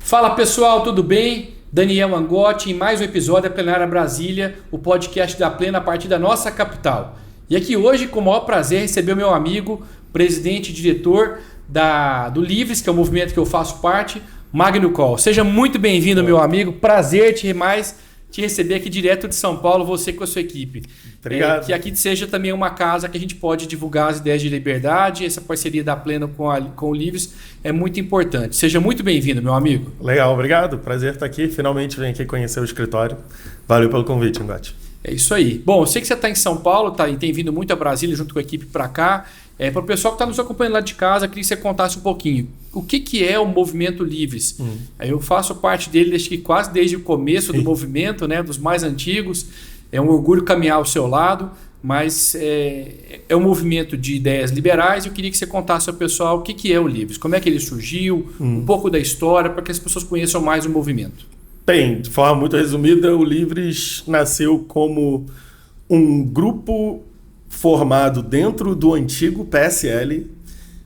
Fala pessoal, tudo bem? Daniel Angotti em mais um episódio da Plenária Brasília, o podcast da Plena a partir da nossa capital. E aqui hoje, com o maior prazer, receber o meu amigo, presidente e diretor do Livres, que é o movimento que eu faço parte, Magno Coll. Seja muito bem-vindo, meu amigo. Prazer te receber aqui direto de São Paulo, você com a sua equipe. Obrigado. Que aqui seja também uma casa que a gente pode divulgar as ideias de liberdade. Essa parceria da Plena com o Livres é muito importante. Seja muito bem-vindo, meu amigo. Legal, obrigado. Prazer estar aqui. Finalmente vem aqui conhecer o escritório. Valeu pelo convite, Angotti. É isso aí. Bom, eu sei que você está em São Paulo e tem vindo muito a Brasília junto com a equipe para cá. Para o pessoal que está nos acompanhando lá de casa, eu queria que você contasse um pouquinho. O que é o Movimento Livres? Eu faço parte dele quase desde o começo do movimento, né, dos mais antigos. É um orgulho caminhar ao seu lado, mas é um movimento de ideias liberais. Eu queria que você contasse ao pessoal o que é o Livres, como é que ele surgiu, um pouco da história, para que as pessoas conheçam mais o movimento. Bem, de forma muito resumida, o Livres nasceu como um grupo formado dentro do antigo PSL,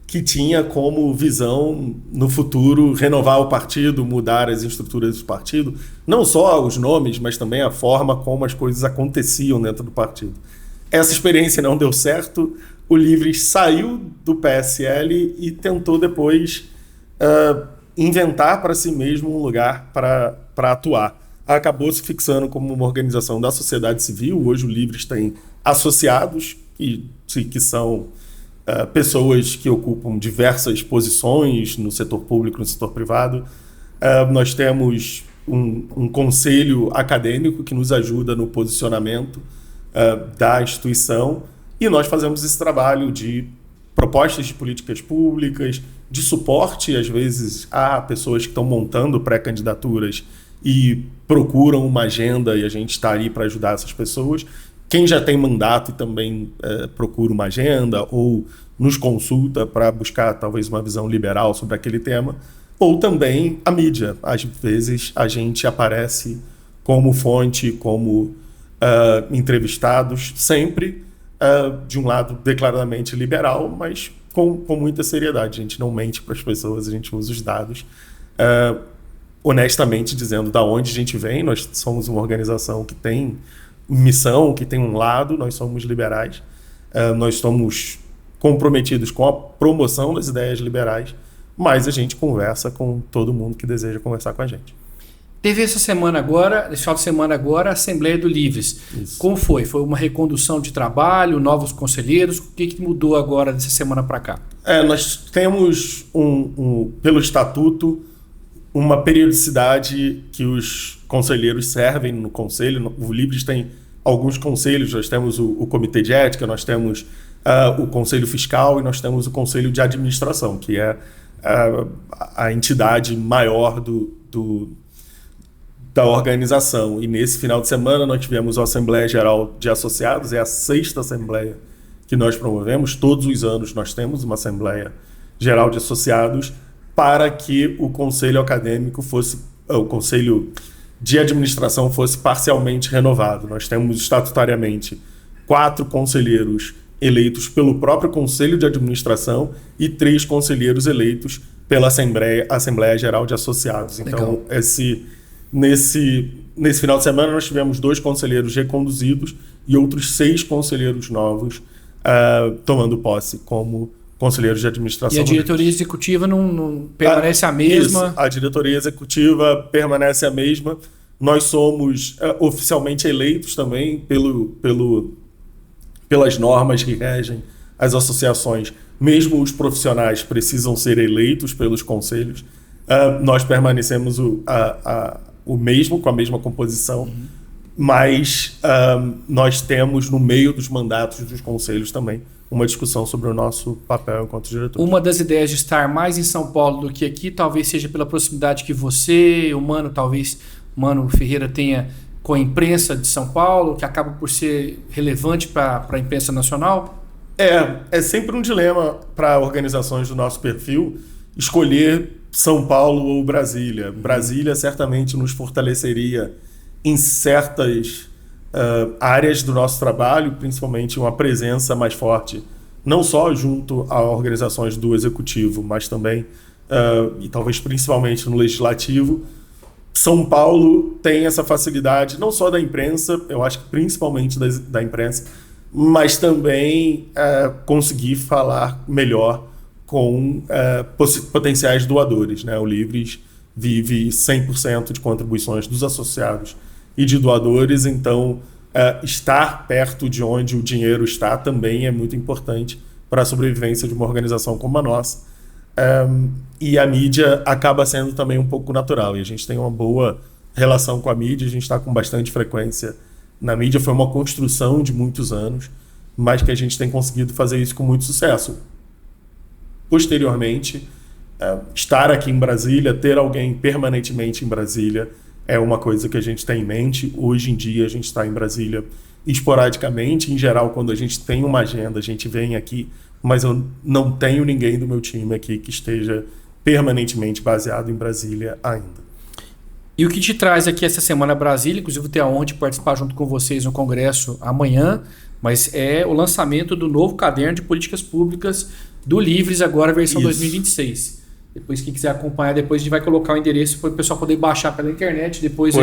que tinha como visão, no futuro, renovar o partido, mudar as estruturas do partido, não só os nomes, mas também a forma como as coisas aconteciam dentro do partido. Essa experiência não deu certo, o Livres saiu do PSL e tentou depois inventar para si mesmo um lugar para atuar. Acabou se fixando como uma organização da sociedade civil. Hoje o Livres tem associados, que são pessoas que ocupam diversas posições no setor público, no setor privado. Nós temos um conselho acadêmico que nos ajuda no posicionamento da instituição, e nós fazemos esse trabalho de propostas de políticas públicas, de suporte, às vezes, a pessoas que estão montando pré-candidaturas e procuram uma agenda, e a gente está ali para ajudar essas pessoas. Quem já tem mandato e também procura uma agenda ou nos consulta para buscar talvez uma visão liberal sobre aquele tema, ou também a mídia. Às vezes a gente aparece como fonte, como entrevistados, sempre de um lado declaradamente liberal, mas com muita seriedade. A gente não mente para as pessoas, a gente usa os dados honestamente, dizendo da onde a gente vem. Nós somos uma organização que tem missão, que tem um lado, nós somos liberais, nós estamos comprometidos com a promoção das ideias liberais, mas a gente conversa com todo mundo que deseja conversar com a gente. Teve esse final de semana agora, a Assembleia do Livres. Isso. Como foi? Foi uma recondução de trabalho, novos conselheiros? O que mudou agora dessa semana para cá? Nós temos, pelo estatuto, uma periodicidade que os conselheiros servem no conselho. O Livres tem alguns conselhos. Nós temos o Comitê de Ética, nós temos o Conselho Fiscal e nós temos o Conselho de Administração, que é a entidade maior da organização. E nesse final de semana nós tivemos a Assembleia Geral de Associados, é a 6ª Assembleia que nós promovemos. Todos os anos nós temos uma Assembleia Geral de Associados para que o Conselho Acadêmico o Conselho de Administração fosse parcialmente renovado. Nós temos estatutariamente 4 conselheiros eleitos pelo próprio Conselho de Administração e 3 conselheiros eleitos pela Assembleia Geral de Associados. Então, nesse final de semana, nós tivemos 2 conselheiros reconduzidos e outros 6 conselheiros novos tomando posse como conselheiros de administração. E a diretoria executiva não permanece a mesma? Isso, a diretoria executiva permanece a mesma. Nós somos oficialmente eleitos também pelas normas que regem as associações. Mesmo os profissionais precisam ser eleitos pelos conselhos. Nós permanecemos o mesmo, com a mesma composição, mas nós temos no meio dos mandatos dos conselhos também uma discussão sobre o nosso papel enquanto diretor. Uma das ideias de estar mais em São Paulo do que aqui, talvez seja pela proximidade que você, o Mano Ferreira tenha com a imprensa de São Paulo, que acaba por ser relevante para a imprensa nacional? É sempre um dilema para organizações do nosso perfil escolher São Paulo ou Brasília. Brasília certamente nos fortaleceria em certas áreas do nosso trabalho, principalmente uma presença mais forte, não só junto a organizações do Executivo, mas também e talvez principalmente no legislativo, São Paulo tem essa facilidade, não só da imprensa, eu acho que principalmente da imprensa, mas também conseguir falar melhor com potenciais doadores, né? O Livres vive 100% de contribuições dos associados e de doadores, então estar perto de onde o dinheiro está também é muito importante para a sobrevivência de uma organização como a nossa. E a mídia acaba sendo também um pouco natural, e a gente tem uma boa relação com a mídia, a gente está com bastante frequência na mídia, foi uma construção de muitos anos, mas que a gente tem conseguido fazer isso com muito sucesso. Posteriormente, estar aqui em Brasília, ter alguém permanentemente em Brasília, é uma coisa que a gente tem em mente. Hoje em dia a gente está em Brasília esporadicamente, em geral quando a gente tem uma agenda a gente vem aqui, mas eu não tenho ninguém do meu time aqui que esteja permanentemente baseado em Brasília ainda. E o que te traz aqui essa semana a Brasília, inclusive vou ter a honra de participar junto com vocês no congresso amanhã, mas é o lançamento do novo caderno de políticas públicas do Livres, agora versão 2026. Depois, quem quiser acompanhar, depois a gente vai colocar o endereço para o pessoal poder baixar pela internet, depois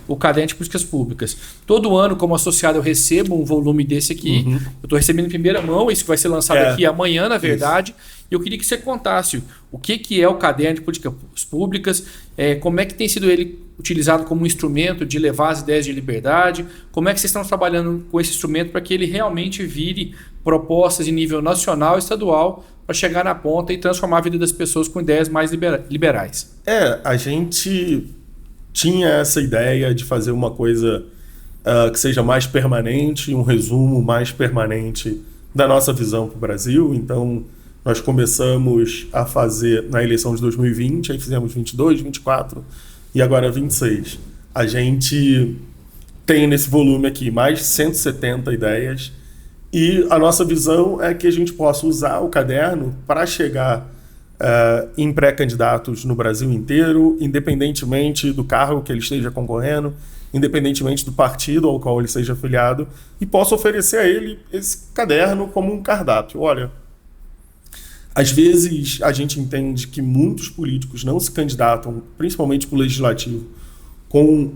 o caderno de políticas públicas. Todo ano, como associado, eu recebo um volume desse aqui. Eu estou recebendo em primeira mão, isso vai ser lançado aqui amanhã, na verdade. E eu queria que você contasse o que é o caderno de políticas públicas, como é que tem sido ele utilizado como um instrumento de levar as ideias de liberdade, como é que vocês estão trabalhando com esse instrumento para que ele realmente vire propostas em nível nacional e estadual para chegar na ponta e transformar a vida das pessoas com ideias mais liberais. A gente tinha essa ideia de fazer uma coisa que seja mais permanente, um resumo mais permanente da nossa visão para o Brasil. Então, nós começamos a fazer na eleição de 2020, aí fizemos 22, 24 e agora 26. A gente tem nesse volume aqui mais de 170 ideias e a nossa visão é que a gente possa usar o caderno para chegar em pré-candidatos no Brasil inteiro, independentemente do cargo que ele esteja concorrendo, independentemente do partido ao qual ele seja afiliado, e possa oferecer a ele esse caderno como um cardápio. Olha, às vezes a gente entende que muitos políticos não se candidatam, principalmente para o legislativo, com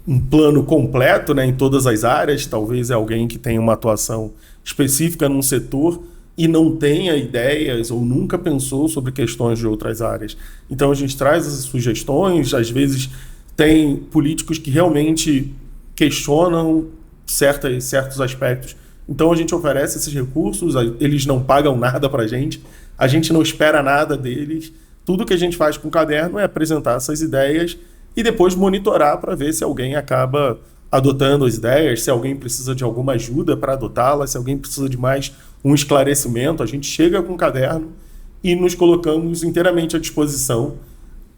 um plano completo, né, em todas as áreas. Talvez é alguém que tenha uma atuação específica num setor e não tenha ideias ou nunca pensou sobre questões de outras áreas. Então a gente traz essas sugestões, às vezes tem políticos que realmente questionam certos aspectos. Então a gente oferece esses recursos, eles não pagam nada para a gente não espera nada deles. Tudo que a gente faz com o caderno é apresentar essas ideias e depois monitorar para ver se alguém acaba adotando as ideias, se alguém precisa de alguma ajuda para adotá-las, se alguém precisa de mais um esclarecimento. A gente chega com o caderno e nos colocamos inteiramente à disposição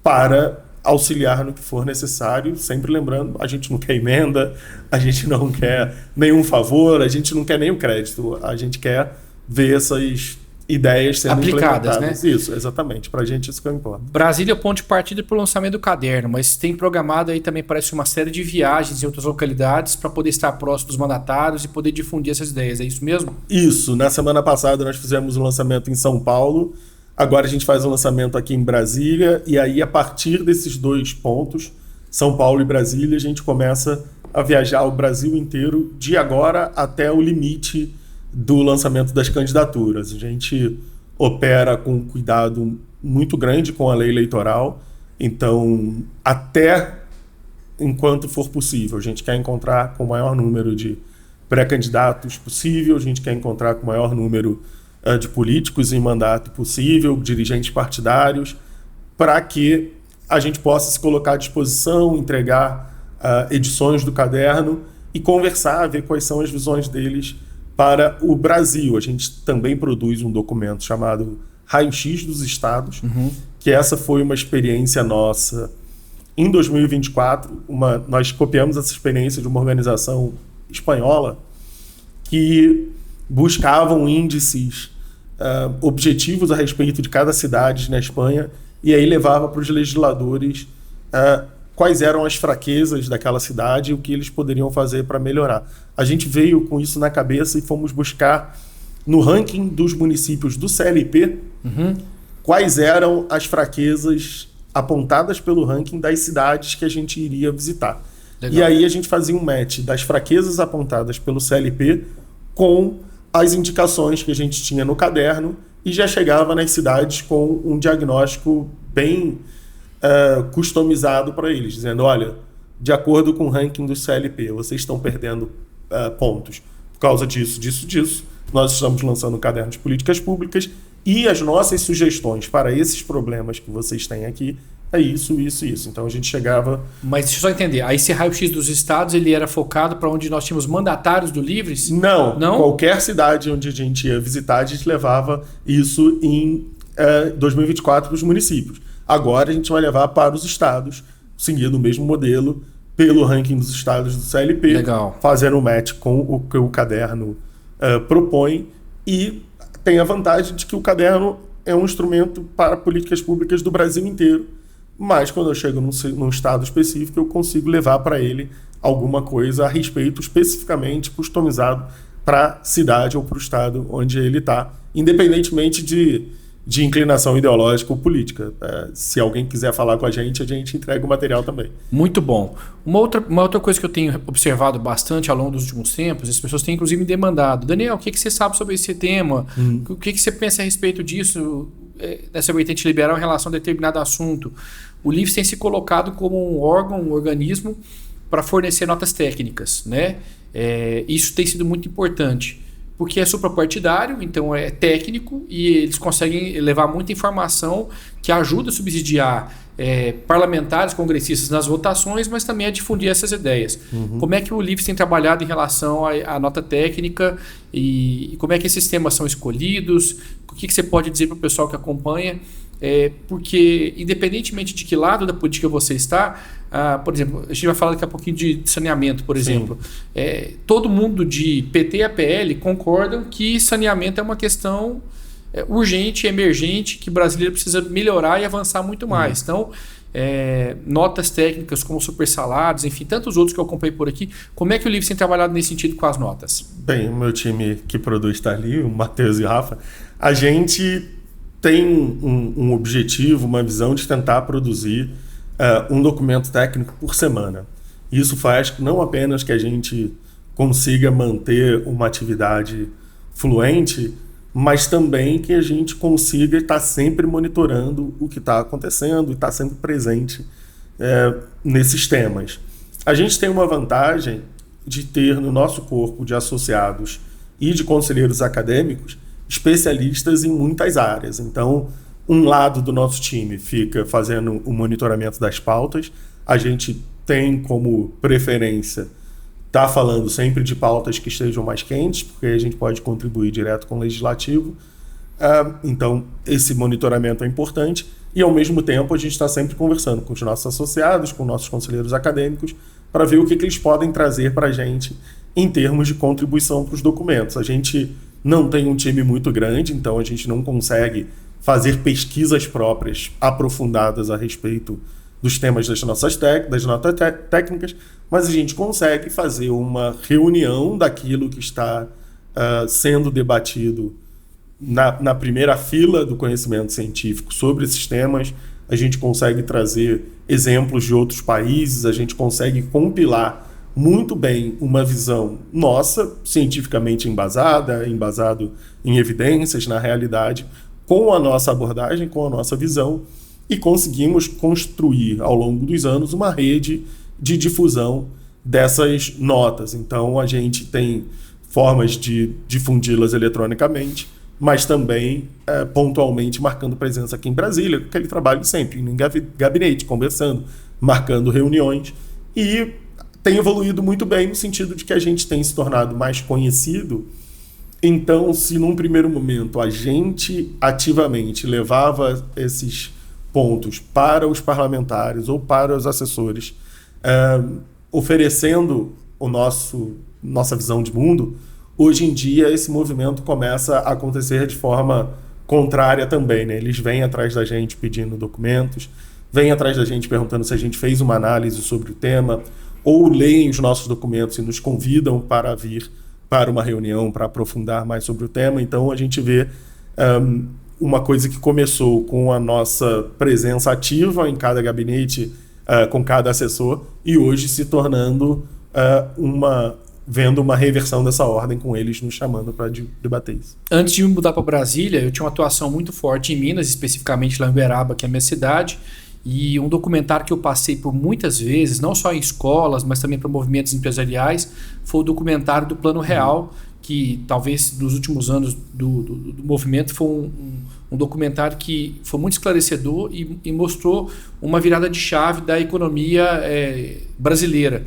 para auxiliar no que for necessário, sempre lembrando, a gente não quer emenda, a gente não quer nenhum favor, a gente não quer nenhum crédito, a gente quer ver essas ideias sendo aplicadas, implementadas. Né? Isso, exatamente, pra gente isso que importa. Brasília é o ponto de partida para o lançamento do caderno, mas tem programado aí também, parece, uma série de viagens em outras localidades para poder estar próximo dos mandatários e poder difundir essas ideias, é isso mesmo? Isso, na semana passada nós fizemos um lançamento em São Paulo, agora a gente faz um lançamento aqui em Brasília, e aí a partir desses dois pontos, São Paulo e Brasília, a gente começa a viajar o Brasil inteiro de agora até o limite do lançamento das candidaturas. A gente opera com um cuidado muito grande com a lei eleitoral, então até enquanto for possível, a gente quer encontrar com o maior número de pré-candidatos possível, a gente quer encontrar com o maior número de políticos em mandato possível, dirigentes partidários, para que a gente possa se colocar à disposição, entregar edições do caderno e conversar, ver quais são as visões deles para o Brasil. A gente também produz um documento chamado Raio-X dos Estados, que essa foi uma experiência nossa em 2024. Nós copiamos essa experiência de uma organização espanhola que buscavam índices objetivos a respeito de cada cidade na Espanha e aí levava para os legisladores quais eram as fraquezas daquela cidade e o que eles poderiam fazer para melhorar. A gente veio com isso na cabeça e fomos buscar no ranking dos municípios do CLP quais eram as fraquezas apontadas pelo ranking das cidades que a gente iria visitar. Legal. E aí a gente fazia um match das fraquezas apontadas pelo CLP com as indicações que a gente tinha no caderno e já chegava nas cidades com um diagnóstico bem customizado para eles, dizendo, olha, de acordo com o ranking do CLP, vocês estão perdendo pontos por causa disso. Nós estamos lançando um caderno de políticas públicas e as nossas sugestões para esses problemas que vocês têm aqui é isso. Então a gente chegava... Mas deixa eu só entender, aí esse raio-x dos estados ele era focado para onde nós tínhamos mandatários do Livres? Não? Qualquer cidade onde a gente ia visitar, a gente levava isso em 2024 para os municípios. Agora a gente vai levar para os estados, seguindo o mesmo modelo, pelo ranking dos estados do CLP, Legal. Fazendo um match com o que o caderno propõe, e tem a vantagem de que o caderno é um instrumento para políticas públicas do Brasil inteiro, mas quando eu chego num estado específico, eu consigo levar para ele alguma coisa a respeito especificamente customizado para a cidade ou para o estado onde ele está, independentemente de inclinação ideológica ou política. Se alguém quiser falar com a gente entrega o material também. Muito bom. Uma outra coisa que eu tenho observado bastante ao longo dos últimos tempos, as pessoas têm inclusive me demandado, Daniel, o que você sabe sobre esse tema? O que você pensa a respeito disso, dessa vertente liberal em relação a determinado assunto? O Livres tem se colocado como um órgão, um organismo para fornecer notas técnicas, né? Isso tem sido muito importante, porque é suprapartidário, então é técnico e eles conseguem levar muita informação que ajuda a subsidiar parlamentares, congressistas nas votações, mas também a difundir essas ideias. Como é que o Livres tem trabalhado em relação à nota técnica e como é que esses temas são escolhidos? O que você pode dizer para o pessoal que acompanha? Porque, independentemente de que lado da política você está, por exemplo, a gente vai falar daqui a pouquinho de saneamento, por exemplo. Todo mundo de PT a PL concordam que saneamento é uma questão urgente, emergente, que o brasileiro precisa melhorar e avançar muito mais. Então, notas técnicas como supersalários, enfim, tantos outros que eu acompanhei por aqui. Como é que o Livres tem trabalhado nesse sentido com as notas? Bem, o meu time que produz está ali, o Matheus e o Rafa. A gente tem um objetivo, uma visão de tentar produzir um documento técnico por semana. Isso faz não apenas que a gente consiga manter uma atividade fluente, mas também que a gente consiga estar sempre monitorando o que está acontecendo e estar sempre presente nesses temas. A gente tem uma vantagem de ter no nosso corpo de associados e de conselheiros acadêmicos especialistas em muitas áreas. Então, um lado do nosso time fica fazendo o monitoramento das pautas. A gente tem como preferência estar falando sempre de pautas que estejam mais quentes, porque a gente pode contribuir direto com o legislativo. Então, esse monitoramento é importante. E, ao mesmo tempo, a gente está sempre conversando com os nossos associados, com nossos conselheiros acadêmicos, para ver o que eles podem trazer para a gente em termos de contribuição para os documentos. A gente não tem um time muito grande, então a gente não consegue fazer pesquisas próprias aprofundadas a respeito dos temas das notas técnicas, mas a gente consegue fazer uma reunião daquilo que está sendo debatido na primeira fila do conhecimento científico sobre esses temas. A gente consegue trazer exemplos de outros países, a gente consegue compilar muito bem uma visão nossa, cientificamente embasado em evidências, na realidade, com a nossa abordagem, com a nossa visão, e conseguimos construir, ao longo dos anos, uma rede de difusão dessas notas. Então, a gente tem formas de difundi-las eletronicamente, mas também pontualmente marcando presença aqui em Brasília, aquele trabalho sempre, em gabinete, conversando, marcando reuniões, e tem evoluído muito bem no sentido de que a gente tem se tornado mais conhecido. Então, se num primeiro momento a gente ativamente levava esses pontos para os parlamentares ou para os assessores, oferecendo nossa visão de mundo, hoje em dia esse movimento começa a acontecer de forma contrária também, né? Eles vêm atrás da gente pedindo documentos, vêm atrás da gente perguntando se a gente fez uma análise sobre o tema, ou leem os nossos documentos e nos convidam para vir para uma reunião, para aprofundar mais sobre o tema. Então, a gente vê uma coisa que começou com a nossa presença ativa em cada gabinete, com cada assessor, e hoje se tornando vendo uma reversão dessa ordem, com eles nos chamando para debater isso. Antes de me mudar para Brasília, eu tinha uma atuação muito forte em Minas, especificamente lá em Uberaba, que é a minha cidade, e um documentário que eu passei por muitas vezes, não só em escolas, mas também para movimentos empresariais, foi o documentário do Plano Real, que talvez nos últimos anos do movimento foi um documentário que foi muito esclarecedor e mostrou uma virada de chave da economia brasileira.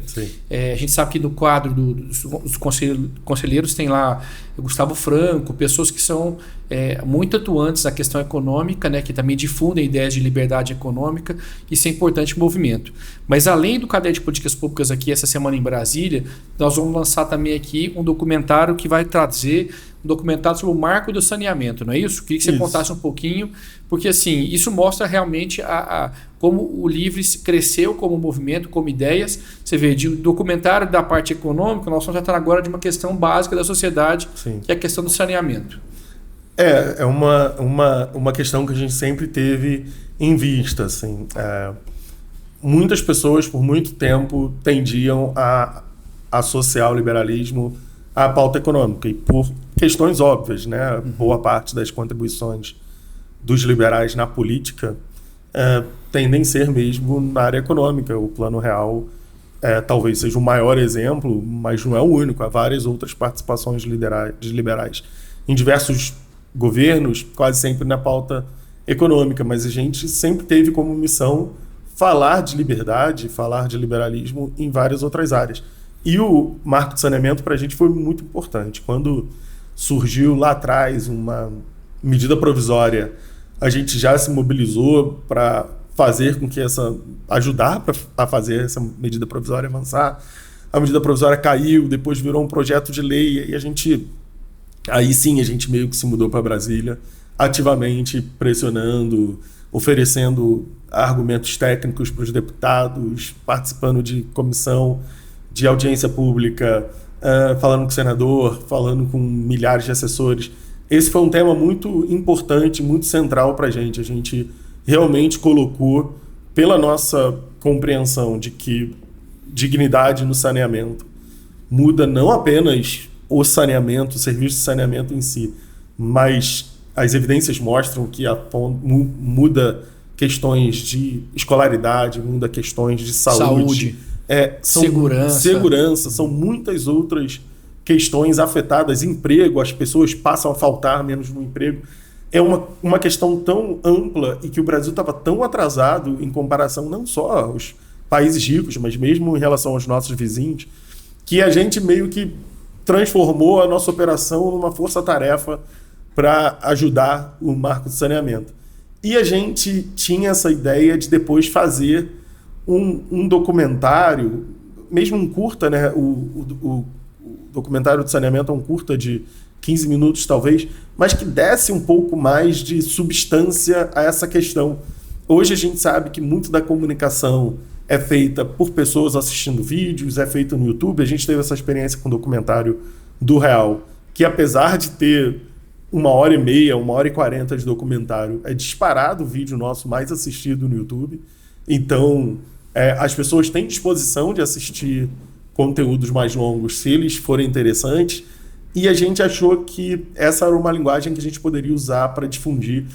A gente sabe que no quadro dos conselheiros tem lá Gustavo Franco, pessoas que são muito atuantes na questão econômica, né, que também difundem ideias de liberdade econômica. Isso é importante no movimento. Mas além do Caderno de Políticas Públicas aqui essa semana em Brasília, nós vamos lançar também aqui um documentário que vai trazer um documentário sobre o marco do saneamento, não é isso? Queria que você contasse um pouquinho, porque assim, isso mostra realmente como o Livres cresceu como movimento, como ideias. Você vê, de documentário da parte econômica, nós estamos tratando agora de uma questão básica da sociedade, que é a questão do saneamento. É uma questão que a gente sempre teve em vista. Assim. Muitas pessoas, por muito tempo, tendiam a associar o liberalismo à pauta econômica, e por questões óbvias, né? Boa parte das contribuições dos liberais na política tendem a ser mesmo na área econômica. O Plano Real talvez seja o maior exemplo, mas não é o único. Há várias outras participações de liberais em diversos governos, quase sempre na pauta econômica, mas a gente sempre teve como missão falar de liberdade, falar de liberalismo em várias outras áreas. E o marco de saneamento para a gente foi muito importante. Quando surgiu lá atrás uma medida provisória, a gente já se mobilizou para fazer com que ajudar a fazer essa medida provisória avançar. A medida provisória caiu, depois virou um projeto de lei, e aí sim a gente meio que se mudou para Brasília, ativamente pressionando, oferecendo argumentos técnicos para os deputados, participando de comissão de audiência pública, falando com o senador, falando com milhares de assessores. Esse foi um tema muito importante, muito central para a gente. A gente realmente colocou, pela nossa compreensão de que dignidade no saneamento muda não apenas o saneamento, o serviço de saneamento em si, mas as evidências mostram que muda questões de escolaridade, muda questões de saúde. Segurança, são muitas outras questões afetadas, emprego, as pessoas passam a faltar menos no emprego. É uma questão tão ampla, e que o Brasil estava tão atrasado em comparação não só aos países ricos, mas mesmo em relação aos nossos vizinhos, que a gente meio que transformou a nossa operação numa força-tarefa para ajudar o marco de saneamento. E a gente tinha essa ideia de depois fazer um documentário, mesmo um curta, né? O documentário de saneamento é um curta de 15 minutos, talvez, mas que desse um pouco mais de substância a essa questão. Hoje a gente sabe que muito da comunicação é feita por pessoas assistindo vídeos, é feita no YouTube. A gente teve essa experiência com o documentário do Real, que apesar de ter 1h30, 1h40 de documentário, é disparado o vídeo nosso mais assistido no YouTube. Então, as pessoas têm disposição de assistir conteúdos mais longos, se eles forem interessantes, e a gente achou que essa era uma linguagem que a gente poderia usar para difundir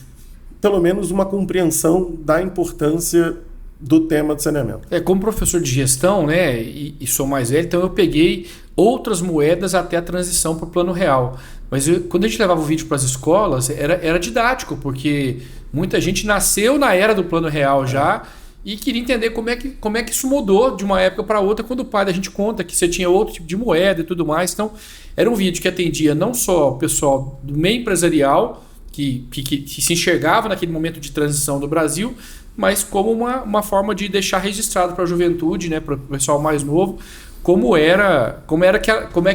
pelo menos uma compreensão da importância do tema de saneamento. Como professor de gestão, né, e sou mais velho, então eu peguei outras moedas até a transição para o Plano Real. Mas quando a gente levava o vídeo para as escolas, era didático, porque muita gente nasceu na era do Plano Real já, e queria entender como é que isso mudou de uma época para outra, quando o pai da gente conta que você tinha outro tipo de moeda e tudo mais. Então, era um vídeo que atendia não só o pessoal do meio empresarial, que se enxergava naquele momento de transição do Brasil, mas como uma forma de deixar registrado para a juventude, né, para o pessoal mais novo, como é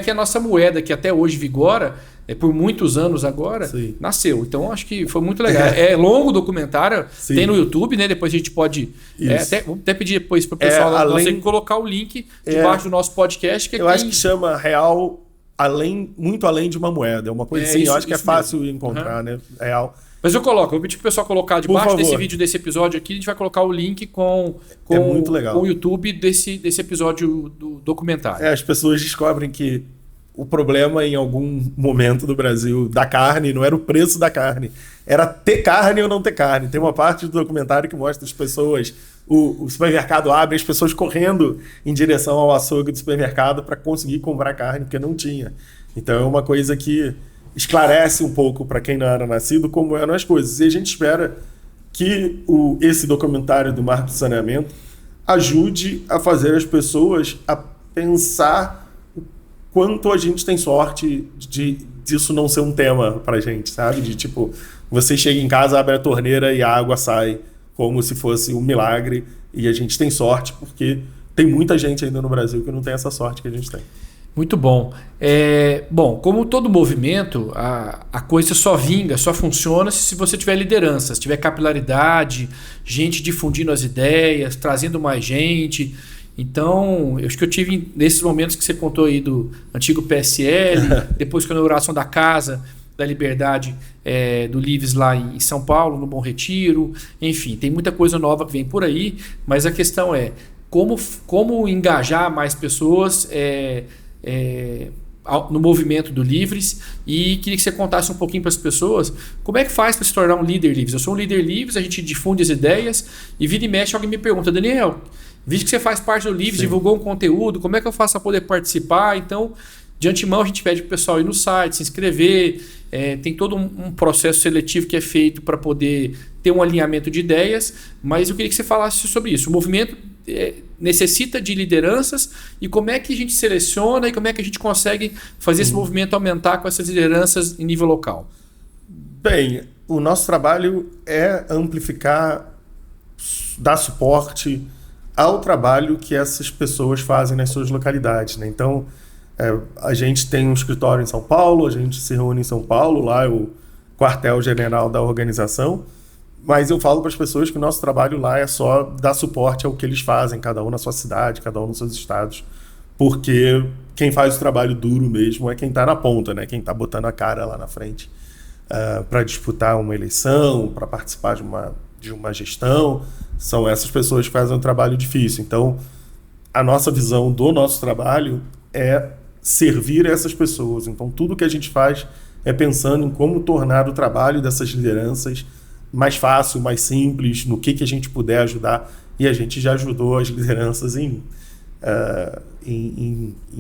que a nossa moeda, que até hoje vigora, por muitos anos agora, nasceu. Então, acho que foi muito legal. É longo o documentário, tem no YouTube, né? Depois a gente pode... vamos até pedir depois para o pessoal colocar o link debaixo do nosso podcast. Acho que chama Real muito além de uma moeda. É uma coisa assim, eu acho que é fácil encontrar, né? Real. Mas eu vou pedir pro pessoal colocar debaixo desse vídeo, desse episódio aqui, a gente vai colocar o link com o YouTube desse episódio do documentário. As pessoas descobrem que o problema em algum momento do Brasil da carne não era o preço da carne, era ter carne ou não ter carne. Tem uma parte do documentário que mostra as pessoas, o supermercado abre, as pessoas correndo em direção ao açougue do supermercado para conseguir comprar carne, porque não tinha. Então é uma coisa que esclarece um pouco para quem não era nascido como eram as coisas. E a gente espera que esse documentário do Marco do Saneamento ajude a fazer as pessoas a pensar quanto a gente tem sorte disso não ser um tema pra gente, sabe? De tipo, você chega em casa, abre a torneira e a água sai como se fosse um milagre, e a gente tem sorte porque tem muita gente ainda no Brasil que não tem essa sorte que a gente tem. Muito bom. Bom, como todo movimento, a coisa só vinga, só funciona se você tiver liderança, se tiver capilaridade, gente difundindo as ideias, trazendo mais gente. Então, eu acho que eu tive nesses momentos que você contou aí do antigo PSL, depois com a inauguração da Casa da Liberdade do Livres lá em São Paulo, no Bom Retiro. Enfim, tem muita coisa nova que vem por aí, mas a questão é como engajar mais pessoas no movimento do Livres, e queria que você contasse um pouquinho para as pessoas como é que faz para se tornar um líder Livres. Eu sou um líder Livres, a gente difunde as ideias e vira e mexe, alguém me pergunta: Daniel, visto que você faz parte do Livres, divulgou um conteúdo, como é que eu faço para poder participar? Então, de antemão, a gente pede para o pessoal ir no site, se inscrever. Tem todo um processo seletivo que é feito para poder ter um alinhamento de ideias, mas eu queria que você falasse sobre isso. O movimento necessita de lideranças, e como é que a gente seleciona e como é que a gente consegue fazer esse movimento aumentar com essas lideranças em nível local? Bem, o nosso trabalho é amplificar, dar suporte ao trabalho que essas pessoas fazem nas suas localidades, né? Então, a gente tem um escritório em São Paulo, a gente se reúne em São Paulo, lá é o quartel-general da organização, mas eu falo para as pessoas que o nosso trabalho lá é só dar suporte ao que eles fazem, cada um na sua cidade, cada um nos seus estados, porque quem faz o trabalho duro mesmo é quem está na ponta, né? Quem está botando a cara lá na frente para disputar uma eleição, para participar de uma gestão. São essas pessoas que fazem um trabalho difícil. Então, a nossa visão do nosso trabalho é servir essas pessoas. Então, tudo que a gente faz é pensando em como tornar o trabalho dessas lideranças mais fácil, mais simples, no que a gente puder ajudar. E a gente já ajudou as lideranças em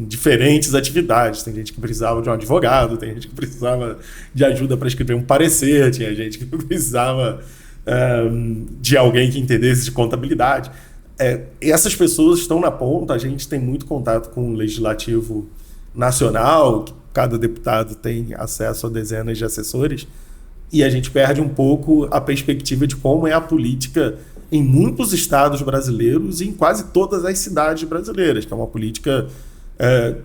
diferentes atividades. Tem gente que precisava de um advogado, tem gente que precisava de ajuda para escrever um parecer, tinha gente que precisava de alguém que entendesse de contabilidade. E essas pessoas estão na ponta. A gente tem muito contato com o Legislativo Nacional, que cada deputado tem acesso a dezenas de assessores, e a gente perde um pouco a perspectiva de como é a política em muitos estados brasileiros e em quase todas as cidades brasileiras, que é uma política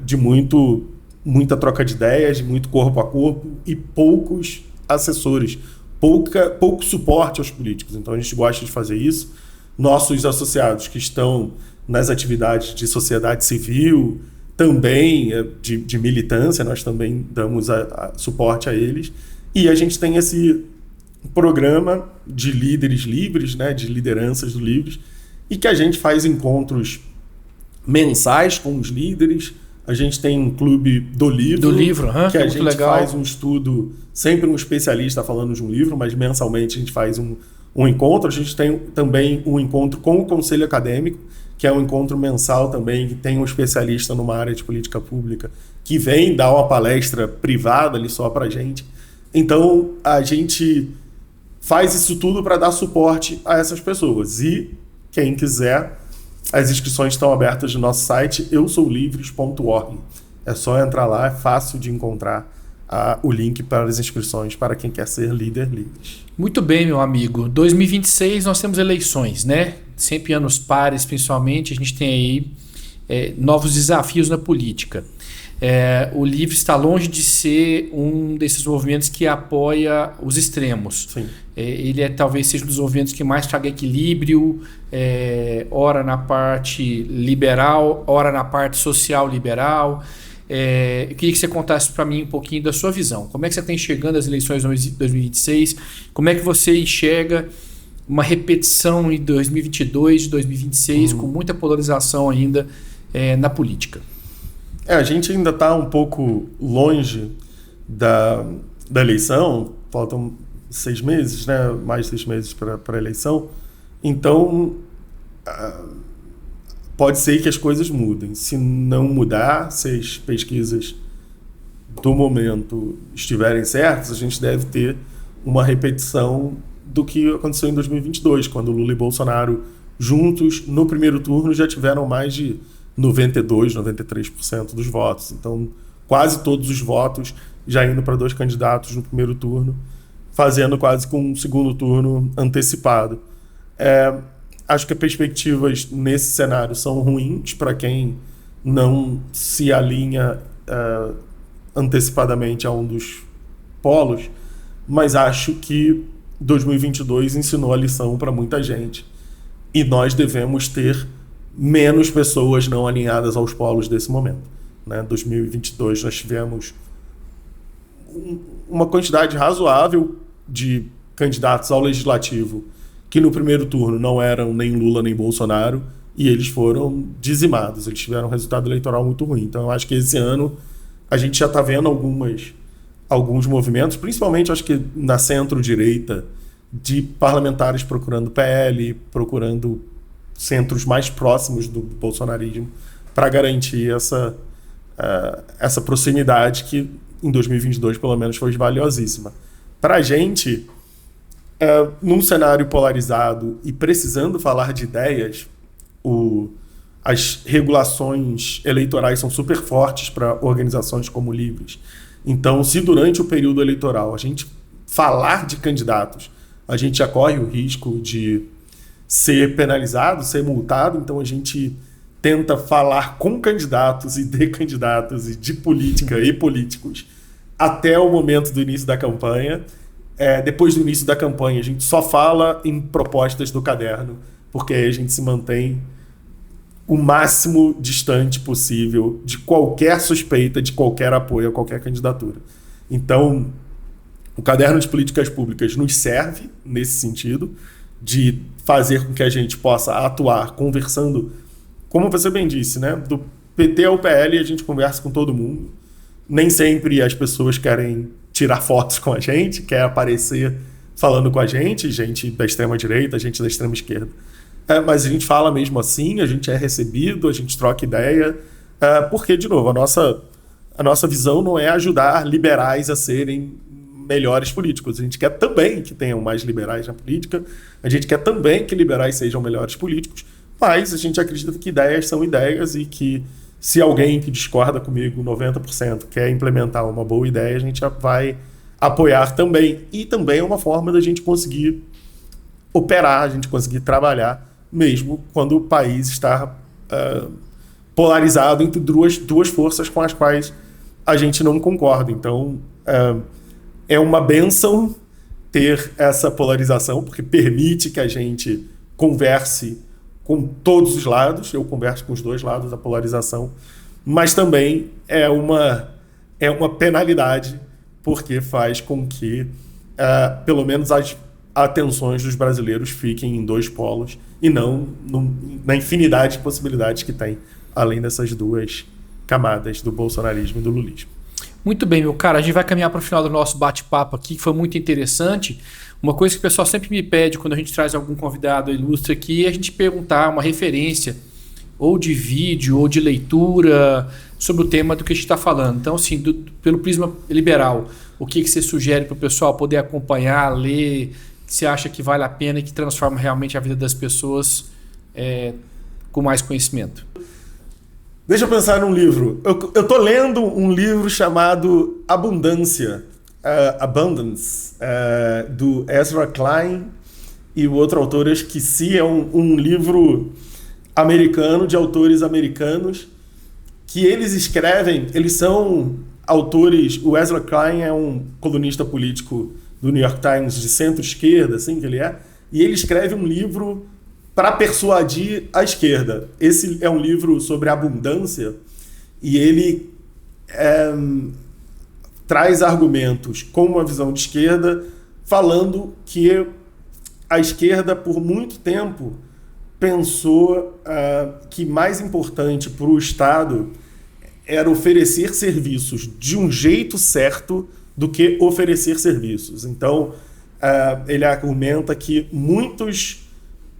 de muita troca de ideias, de muito corpo a corpo e poucos assessores, pouco suporte aos políticos. Então a gente gosta de fazer isso. Nossos associados que estão nas atividades de sociedade civil, também de militância, nós também damos suporte a eles. E a gente tem esse programa de líderes livres, né, de lideranças do Livres, e que a gente faz encontros mensais com os líderes. A gente tem um clube do livro, que a gente faz um estudo, sempre um especialista falando de um livro, mas mensalmente a gente faz um encontro. A gente tem também um encontro com o Conselho Acadêmico, que é um encontro mensal também, que tem um especialista numa área de política pública que vem dar uma palestra privada ali só pra gente. Então, a gente faz isso tudo para dar suporte a essas pessoas. E quem quiser, as inscrições estão abertas no nosso site, eusoulivres.org. É só entrar lá, é fácil de encontrar o link para as inscrições para quem quer ser líder Livres. Muito bem, meu amigo. 2026 nós temos eleições, né? Sempre anos pares, principalmente. A gente tem aí novos desafios na política. O Livres está longe de ser um desses movimentos que apoia os extremos. Sim. Ele talvez seja um dos movimentos que mais traga equilíbrio, ora na parte liberal, ora na parte social liberal. Eu queria que você contasse para mim um pouquinho da sua visão. Como é que você está enxergando as eleições de 2026? Como é que você enxerga uma repetição em 2022, de 2026, com muita polarização ainda na política? A gente ainda está um pouco longe da eleição, faltam 6 meses, né? Mais de 6 meses para a eleição. Então, pode ser que as coisas mudem. Se não mudar, se as pesquisas do momento estiverem certas, a gente deve ter uma repetição do que aconteceu em 2022, quando Lula e Bolsonaro juntos, no primeiro turno, já tiveram mais de 92%, 93% dos votos. Então, quase todos os votos já indo para 2 candidatos no primeiro turno, fazendo quase com um segundo turno antecipado. Acho que as perspectivas nesse cenário são ruins para quem não se alinha antecipadamente a um dos polos, mas acho que 2022 ensinou a lição para muita gente e nós devemos ter menos pessoas não alinhadas aos polos desse momento. Né? 2022 nós tivemos uma quantidade razoável de candidatos ao legislativo que no primeiro turno não eram nem Lula nem Bolsonaro e eles foram dizimados, eles tiveram um resultado eleitoral muito ruim. Então eu acho que esse ano a gente já está vendo alguns movimentos, principalmente acho que na centro-direita, de parlamentares procurando PL, procurando centros mais próximos do bolsonarismo para garantir essa proximidade que em 2022 pelo menos foi valiosíssima. Para a gente, num cenário polarizado e precisando falar de ideias, as regulações eleitorais são super fortes para organizações como Livres. Então, se durante o período eleitoral a gente falar de candidatos, a gente já corre o risco de ser penalizado, ser multado. Então, a gente tenta falar com candidatos e de candidatos e de política e políticos até o momento do início da campanha. Depois do início da campanha, a gente só fala em propostas do caderno, porque aí a gente se mantém o máximo distante possível de qualquer suspeita, de qualquer apoio a qualquer candidatura. Então, o caderno de políticas públicas nos serve nesse sentido, de fazer com que a gente possa atuar conversando, como você bem disse, né? Do PT ao PL a gente conversa com todo mundo. Nem sempre as pessoas querem tirar fotos com a gente, quer aparecer falando com a gente da extrema-direita, gente da extrema-esquerda. Mas a gente fala mesmo assim, a gente é recebido, a gente troca ideia, porque, de novo, a nossa visão não é ajudar liberais a serem melhores políticos. A gente quer também que tenham mais liberais na política, a gente quer também que liberais sejam melhores políticos, mas a gente acredita que ideias são ideias e que se alguém que discorda comigo 90% quer implementar uma boa ideia, a gente vai apoiar também. E também é uma forma da gente conseguir operar, a gente conseguir trabalhar, mesmo quando o país está polarizado entre duas forças com as quais a gente não concorda. Então, é uma bênção ter essa polarização, porque permite que a gente converse com todos os lados. Eu converso com os dois lados da polarização, mas também é uma penalidade, porque faz com que, pelo menos, as atenções dos brasileiros fiquem em 2 polos e não na infinidade de possibilidades que tem, além dessas 2 camadas do bolsonarismo e do lulismo. Muito bem, meu cara. A gente vai caminhar para o final do nosso bate-papo aqui, que foi muito interessante. Uma coisa que o pessoal sempre me pede quando a gente traz algum convidado ilustre aqui é a gente perguntar uma referência ou de vídeo ou de leitura sobre o tema do que a gente está falando. Então, assim, pelo prisma liberal, o que você sugere para o pessoal poder acompanhar, ler, que você acha que vale a pena e que transforma realmente a vida das pessoas com mais conhecimento? Deixa eu pensar num livro. Eu tô lendo um livro chamado Abundância, Abundance, do Ezra Klein, e o outro autor eu esqueci, é um livro americano, de autores americanos, que eles são autores. O Ezra Klein é um colunista político do New York Times de centro-esquerda, assim que ele é, e ele escreve um livro para persuadir a esquerda. Esse é um livro sobre abundância e ele traz argumentos com uma visão de esquerda, falando que a esquerda, por muito tempo, pensou que mais importante para o Estado era oferecer serviços de um jeito certo do que oferecer serviços. Então, ele argumenta que muitos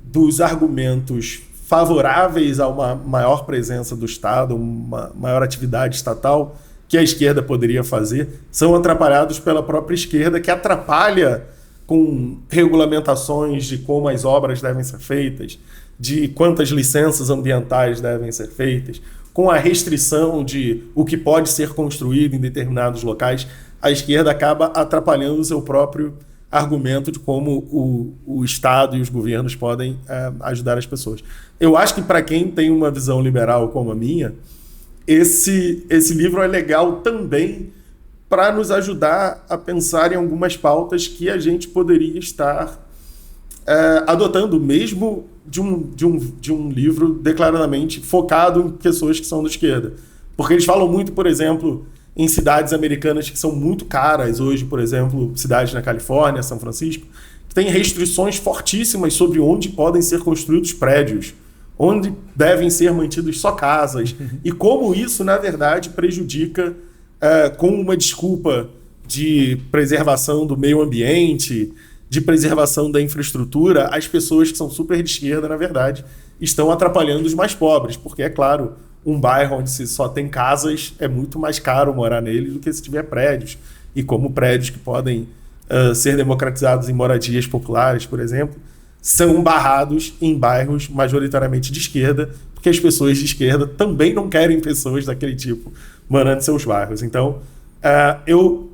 dos argumentos favoráveis a uma maior presença do Estado, uma maior atividade estatal que a esquerda poderia fazer, são atrapalhados pela própria esquerda, que atrapalha com regulamentações de como as obras devem ser feitas, de quantas licenças ambientais devem ser feitas, com a restrição de o que pode ser construído em determinados locais. A esquerda acaba atrapalhando o seu próprio argumento de como o Estado e os governos podem ajudar as pessoas. Eu acho que para quem tem uma visão liberal como a minha, esse livro é legal também para nos ajudar a pensar em algumas pautas que a gente poderia estar adotando, mesmo de um livro declaradamente focado em pessoas que são da esquerda. Porque eles falam muito, por exemplo, em cidades americanas que são muito caras hoje, por exemplo, cidades na Califórnia, São Francisco, que têm restrições fortíssimas sobre onde podem ser construídos prédios, onde devem ser mantidos só casas, e como isso, na verdade, prejudica, com uma desculpa de preservação do meio ambiente, de preservação da infraestrutura, as pessoas que são super de esquerda, na verdade, estão atrapalhando os mais pobres, porque, é claro, um bairro onde se só tem casas é muito mais caro morar nele do que se tiver prédios. E como prédios que podem ser democratizados em moradias populares, por exemplo, são barrados em bairros majoritariamente de esquerda, porque as pessoas de esquerda também não querem pessoas daquele tipo morando em seus bairros. Então, eu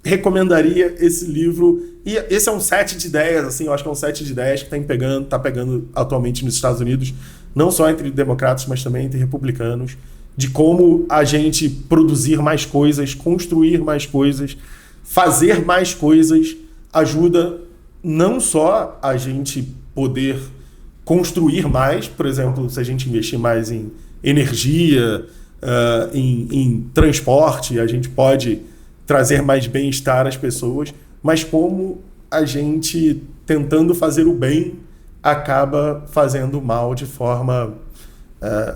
recomendaria esse livro. E esse é um set de ideias, assim, eu acho que é um set de ideias que está pegando atualmente nos Estados Unidos, não só entre democratas, mas também entre republicanos, de como a gente produzir mais coisas, construir mais coisas, fazer mais coisas, ajuda não só a gente poder construir mais, por exemplo, se a gente investir mais em energia, em transporte, a gente pode trazer mais bem-estar às pessoas, mas como a gente, tentando fazer o bem, acaba fazendo mal de forma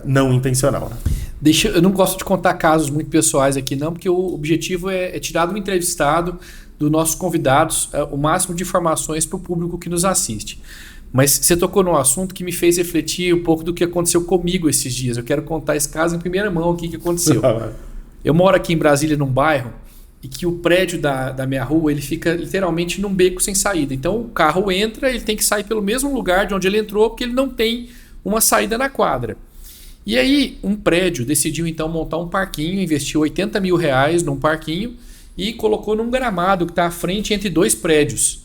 não intencional. Né? Eu não gosto de contar casos muito pessoais aqui não, porque o objetivo é tirar do entrevistado, dos nossos convidados, o máximo de informações para o público que nos assiste. Mas você tocou num assunto que me fez refletir um pouco do que aconteceu comigo esses dias. Eu quero contar esse caso em primeira mão, o que aconteceu. Eu moro aqui em Brasília, num bairro, e que o prédio da minha rua ele fica literalmente num beco sem saída. Então o carro entra, ele tem que sair pelo mesmo lugar de onde ele entrou, porque ele não tem uma saída na quadra. E aí um prédio decidiu então montar um parquinho, investiu R$80 mil num parquinho e colocou num gramado que está à frente entre dois prédios.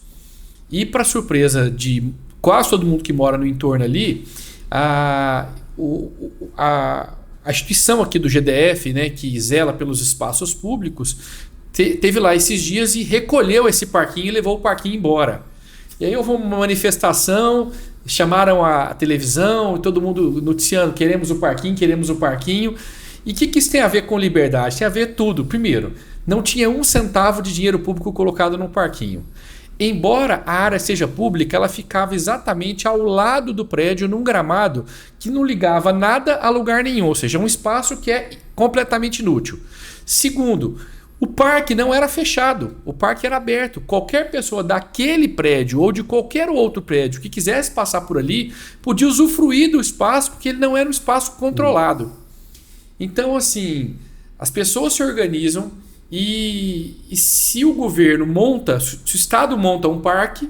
E para surpresa de quase todo mundo que mora no entorno ali, a instituição aqui do GDF, né, que zela pelos espaços públicos, teve lá esses dias e recolheu esse parquinho e levou o parquinho embora. E aí houve uma manifestação, chamaram a televisão, todo mundo noticiando, queremos o parquinho. E o que isso tem a ver com liberdade? Tem a ver tudo. Primeiro, não tinha um centavo de dinheiro público colocado no parquinho. Embora a área seja pública, ela ficava exatamente ao lado do prédio, num gramado que não ligava nada a lugar nenhum, ou seja, um espaço que é completamente inútil. Segundo, o parque não era fechado, o parque era aberto. Qualquer pessoa daquele prédio ou de qualquer outro prédio que quisesse passar por ali podia usufruir do espaço, porque ele não era um espaço controlado. Então, assim, as pessoas se organizam e se o governo monta, se o Estado monta um parque,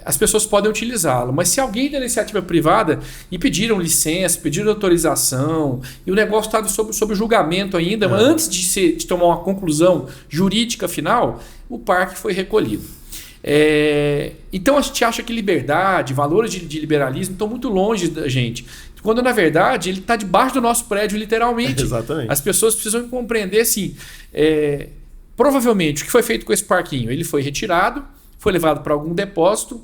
as pessoas podem utilizá-lo. Mas se alguém da iniciativa privada e pediram licença, pediram autorização, e o negócio está sob julgamento ainda, mas antes de tomar uma conclusão jurídica final, o parque foi recolhido. Então a gente acha que liberdade, valores de liberalismo estão muito longe da gente. Quando na verdade ele está debaixo do nosso prédio, literalmente. Exatamente. As pessoas precisam compreender assim. Provavelmente o que foi feito com esse parquinho? Ele foi retirado, foi levado para algum depósito.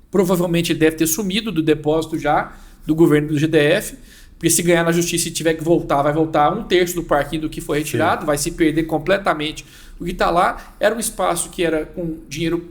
Provavelmente ele deve ter sumido do depósito já do governo do GDF, Porque se ganhar na justiça e tiver que voltar, vai voltar 1/3 do parquinho do que foi retirado, vai se perder completamente o que está lá. Era um espaço que era com dinheiro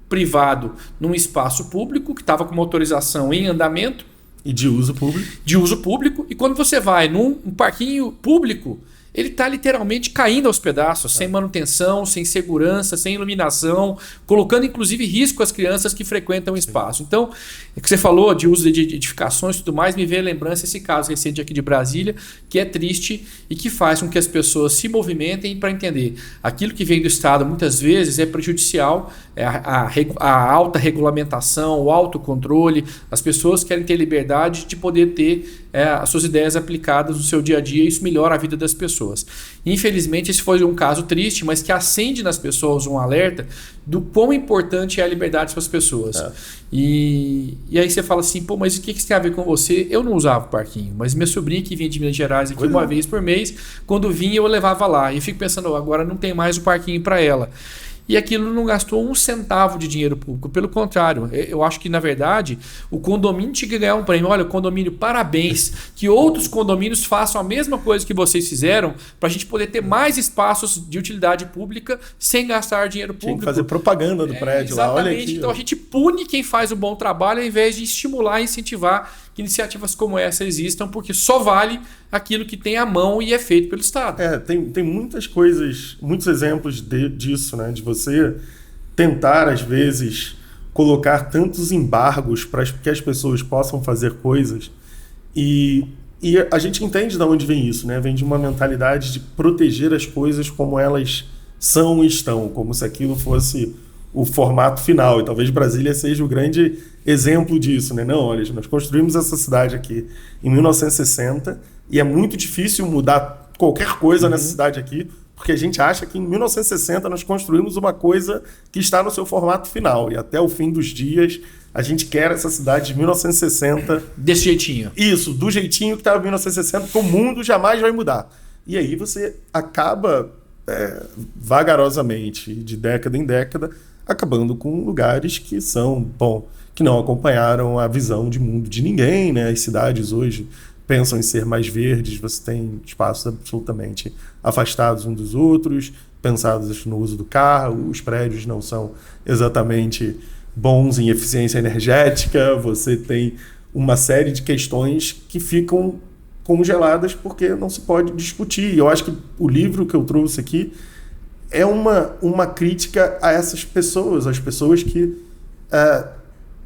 privado num espaço público, que estava com uma autorização em andamento. E de uso público. De uso público. E quando você vai num parquinho público, ele está literalmente caindo aos pedaços, sem manutenção, sem segurança, sem iluminação, colocando inclusive risco às crianças que frequentam o espaço. Então, é que você falou de uso de edificações e tudo mais, me veio a lembrança esse caso recente aqui de Brasília, que é triste e que faz com que as pessoas se movimentem para entender. Aquilo que vem do Estado muitas vezes é prejudicial, a alta regulamentação, o autocontrole, as pessoas querem ter liberdade de poder ter as suas ideias aplicadas no seu dia a dia e isso melhora a vida das pessoas. Infelizmente, esse foi um caso triste, mas que acende nas pessoas um alerta do quão importante é a liberdade para as pessoas. E aí você fala assim, pô, mas o que isso tem a ver com você? Eu não usava o parquinho, mas minha sobrinha que vinha de Minas Gerais aqui uma vez por mês, quando vinha eu levava lá. E fico pensando, agora não tem mais o parquinho para ela. E aquilo não gastou 1 centavo de dinheiro público. Pelo contrário, eu acho que, na verdade, o condomínio tinha que ganhar um prêmio. Olha, condomínio, parabéns. Que outros condomínios façam a mesma coisa que vocês fizeram para a gente poder ter mais espaços de utilidade pública sem gastar dinheiro público. Tinha que fazer propaganda do prédio lá. Olha aqui. Então a gente pune quem faz o bom trabalho ao invés de estimular e incentivar que iniciativas como essa existam, porque só vale aquilo que tem à mão e é feito pelo Estado. Tem muitas coisas, muitos exemplos disso, né? De você tentar, às vezes, colocar tantos embargos para que as pessoas possam fazer coisas. E a gente entende de onde vem isso, né? Vem de uma mentalidade de proteger as coisas como elas são e estão, como se aquilo fosse o formato final. E talvez Brasília seja o grande exemplo disso, né? Não, olha, nós construímos essa cidade aqui em 1960 e é muito difícil mudar qualquer coisa nessa cidade aqui, porque a gente acha que em 1960 nós construímos uma coisa que está no seu formato final e até o fim dos dias a gente quer essa cidade de 1960... Desse jeitinho. Isso, do jeitinho que estava em 1960, que o mundo jamais vai mudar. E aí você acaba vagarosamente, de década em década, acabando com lugares que que não acompanharam a visão de mundo de ninguém, né? As cidades hoje pensam em ser mais verdes, você tem espaços absolutamente afastados uns dos outros, pensados no uso do carro, os prédios não são exatamente bons em eficiência energética, você tem uma série de questões que ficam congeladas porque não se pode discutir. E eu acho que o livro que eu trouxe aqui é uma crítica a essas pessoas, as pessoas que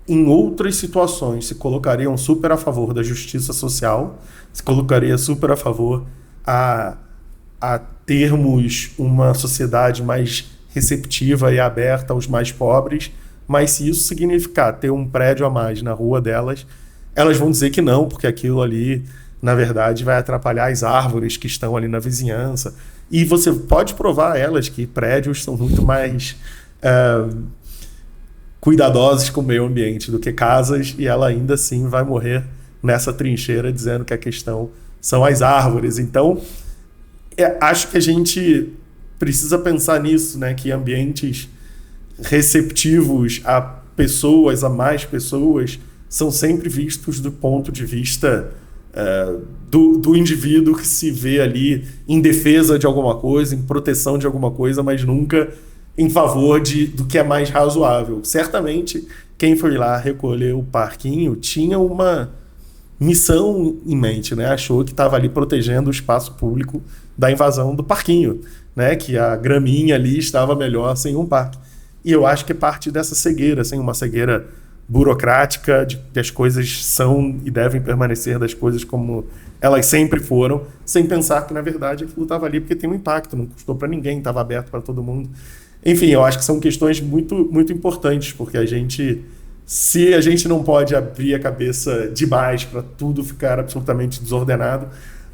em outras situações se colocariam super a favor da justiça social, se colocaria super a favor a termos uma sociedade mais receptiva e aberta aos mais pobres, mas se isso significar ter um prédio a mais na rua delas, elas vão dizer que não, porque aquilo ali, na verdade, vai atrapalhar as árvores que estão ali na vizinhança. E você pode provar a elas que prédios são muito mais cuidadosos com o meio ambiente do que casas, e ela ainda assim vai morrer nessa trincheira dizendo que a questão são as árvores. Então, acho que a gente precisa pensar nisso, né? Que ambientes receptivos a pessoas, a mais pessoas, são sempre vistos do ponto de vista do indivíduo que se vê ali em defesa de alguma coisa, em proteção de alguma coisa, mas nunca em favor do que é mais razoável. Certamente, quem foi lá recolher o parquinho tinha uma missão em mente, né? Achou que estava ali protegendo o espaço público da invasão do parquinho, né? Que a graminha ali estava melhor sem um parque. E eu acho que é parte dessa cegueira, assim, uma cegueira burocrática, de que as coisas são e devem permanecer das coisas como elas sempre foram, sem pensar que, na verdade, aquilo estava ali porque tem um impacto, não custou para ninguém, estava aberto para todo mundo. Enfim, eu acho que são questões muito, muito importantes, porque se a gente não pode abrir a cabeça demais para tudo ficar absolutamente desordenado,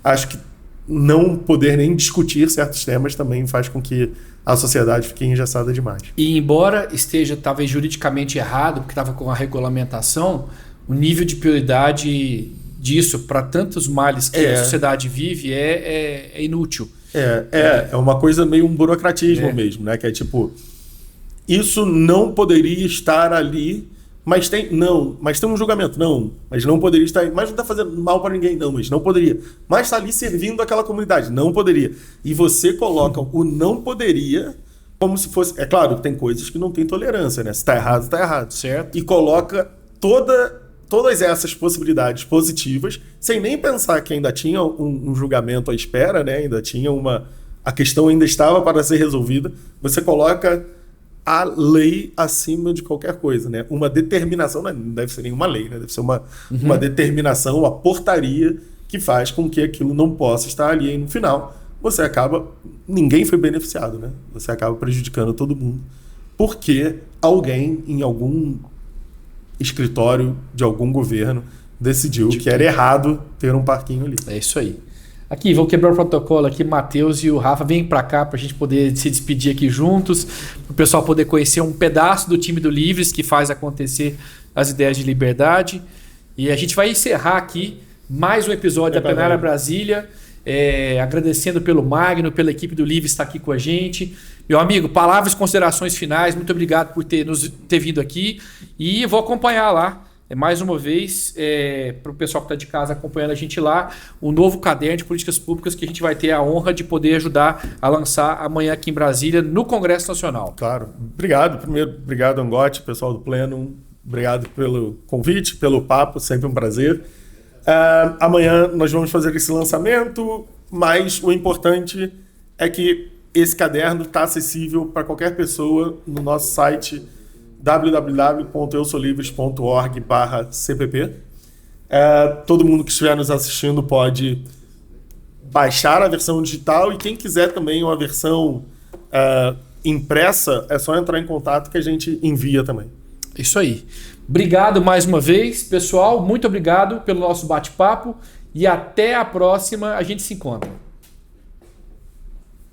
acho que não poder nem discutir certos temas também faz com que a sociedade fique engessada demais. E embora esteja talvez juridicamente errado, porque estava com a regulamentação, o nível de prioridade disso para tantos males que a sociedade vive é inútil. É uma coisa meio um burocratismo mesmo, né? Que é tipo, isso não poderia estar ali Mas tem um julgamento, não, mas não poderia estar aí, mas não está fazendo mal para ninguém, não, mas não poderia, mas está ali servindo aquela comunidade, não poderia. E você coloca o não poderia como se fosse, é claro, tem coisas que não tem tolerância, né? Se está errado, está errado. Certo. E coloca todas essas possibilidades positivas, sem nem pensar que ainda tinha um julgamento à espera, né? Ainda tinha a questão ainda estava para ser resolvida. Você coloca a lei acima de qualquer coisa, né? Uma determinação, não deve ser nenhuma lei, né? Deve ser uma determinação, uma portaria que faz com que aquilo não possa estar ali. E no final, ninguém foi beneficiado, né? Você acaba prejudicando todo mundo. Porque alguém em algum escritório de algum governo decidiu que era errado ter um parquinho ali. É isso aí. Aqui, vou quebrar o protocolo aqui, Matheus e o Rafa, vem para cá para a gente poder se despedir aqui juntos, para o pessoal poder conhecer um pedaço do time do Livres que faz acontecer as ideias de liberdade. E a gente vai encerrar aqui mais um episódio da Plenária Brasília, agradecendo pelo Magno, pela equipe do Livres estar aqui com a gente. Meu amigo, palavras e considerações finais, muito obrigado por ter vindo aqui e vou acompanhar lá. Mais uma vez, para o pessoal que está de casa acompanhando a gente lá, o novo caderno de políticas públicas que a gente vai ter a honra de poder ajudar a lançar amanhã aqui em Brasília, no Congresso Nacional. Claro. Obrigado. Primeiro, obrigado, Angotti, pessoal do Pleno. Obrigado pelo convite, pelo papo, sempre um prazer. Amanhã nós vamos fazer esse lançamento, mas o importante é que esse caderno está acessível para qualquer pessoa no nosso site www.eusolivres.org/cpp. Todo mundo que estiver nos assistindo pode baixar a versão digital e quem quiser também uma versão impressa, é só entrar em contato que a gente envia também. Isso aí. Obrigado mais uma vez, pessoal. Muito obrigado pelo nosso bate-papo e até a próxima. A gente se encontra.